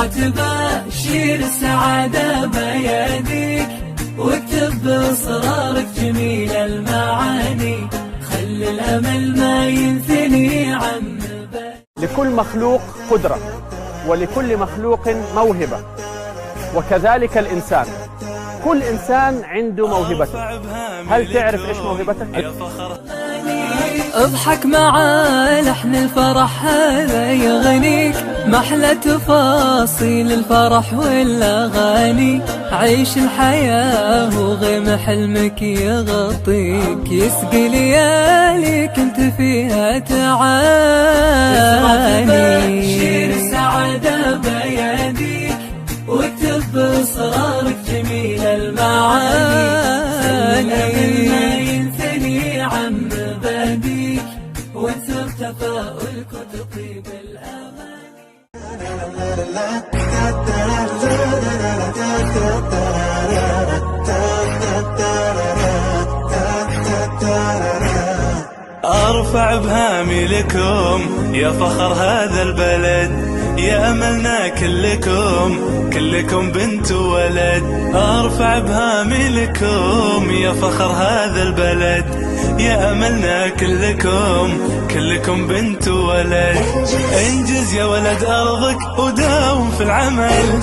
تبشر السعادة بيديك، واكتب بإصرارك جميل المعاني، خل الأمل ما ينثني عن لكل مخلوق قدرة، ولكل مخلوق موهبة، وكذلك الإنسان. كل إنسان عنده موهبته. هل تعرف إيش موهبتك؟ اضحك مع لحن الفرح هذا يغنيك، محلى تفاصيل الفرح والأغاني، عيش الحياة وغيم حلمك يغطيك، يسقي لياليك انت فيها تعاني. شير السعادة بيديك، واكتب بإصرارك جميل المعاني، ما ينثني عن مباديك، وانثر تفاؤلك وتطيب الأماني. أرفع بهامي لكم يا فخر هذا البلد، يا أملنا كلكم بنت وولد. أرفع بهامي لكم يا فخر هذا البلد، يا أملنا كلكم بنت وولد. انجز يا ولد أرضك وداوم في العمل،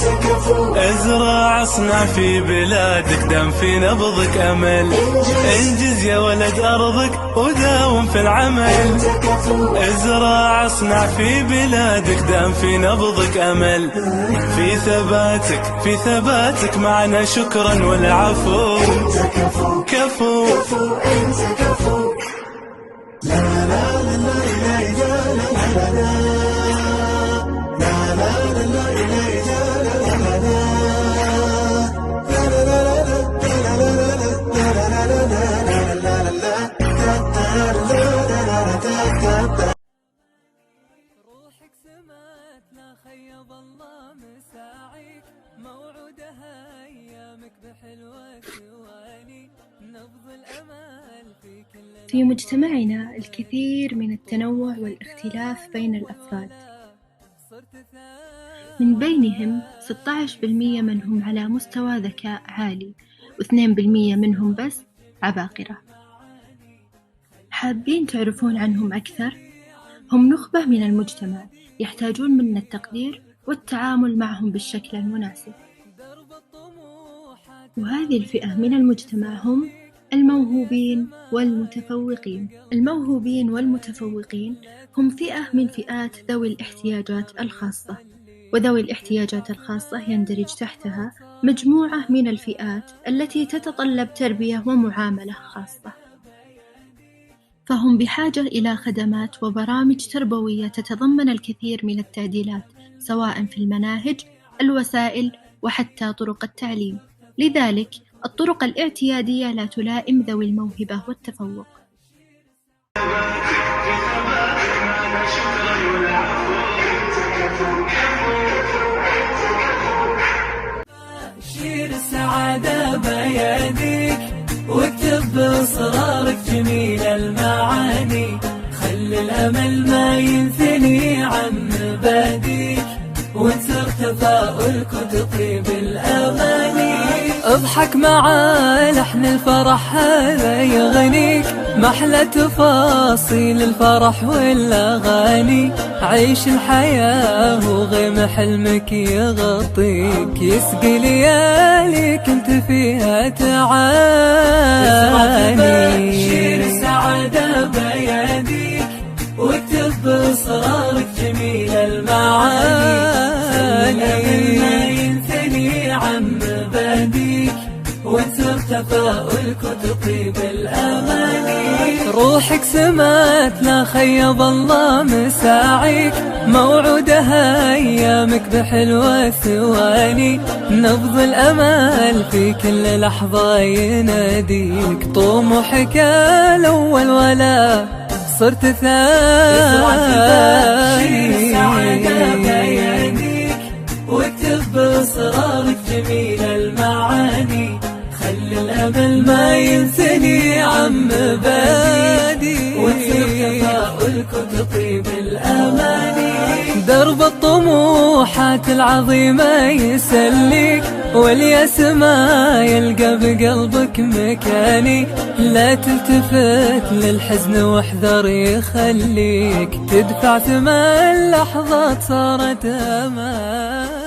ازرع اصنع في بلادك دام في نبضك أمل. انجز يا ولد أرضك وداوم في العمل، ازرع اصنع في بلادك دام في نبضك أمل. في ثباتك معنا شكرا والعفو، كفو انت كفو. لا لا لا لا روحك سمات لا خيب الله مساعيك، موعودها ايامك بحلوة ثواني، نبض الامل في كل. في مجتمعنا الكثير من التنوع والاختلاف بين الأفراد، من بينهم 16% منهم على مستوى ذكاء عالي، و2% منهم بس عباقرة. حابين تعرفون عنهم أكثر؟ هم نخبة من المجتمع يحتاجون منا التقدير والتعامل معهم بالشكل المناسب، وهذه الفئة من المجتمع هم الموهوبين والمتفوقين. الموهوبين والمتفوقين هم فئة من فئات ذوي الاحتياجات الخاصة، وذوي الاحتياجات الخاصة يندرج تحتها مجموعة من الفئات التي تتطلب تربية ومعاملة خاصة، فهم بحاجة إلى خدمات وبرامج تربوية تتضمن الكثير من التعديلات، سواء في المناهج، الوسائل، وحتى طرق التعليم. لذلك الطرق الاعتيادية لا تلائم ذوي الموهبة والتفوق. شير السعادة بيديك، واكتب بإصرارك جميل المعاني، خل الأمل ما ينثني عن مباديك، وانثر تفاؤلك وتطيب الأماني. اضحك مع لحن الفرح هذا يغنيك، محلى تفاصيل الفرح والأغاني، عيش الحياة وغيم حلمك يغطيك، يسقي لياليك انت فيها تعاني. شير السعادة بيديك، واكتب بإصرارك جميل المعاني، ما ينثني عن مباديك، وانثر تفاؤلك وتطيب الأماني. روحك سمات لا خيب الله مساعيك، موعودها أيامك بحلوة ثواني، نبض الأمل في كل لحظة يناديك، طموحك الأول ولا صرت ثاني. واكتب بإصرارك جميل المعاني، خل الأمل ما ينثني عن مبادي، وانثر تفاؤلك وتطيب الأماني. درب الطموحات العظيمة يسليك، والياس ما يلقى بقلبك مكاني. لا تلتفت للحزن واحذر يخليك تدفع ثمن لحظات صارت أمان.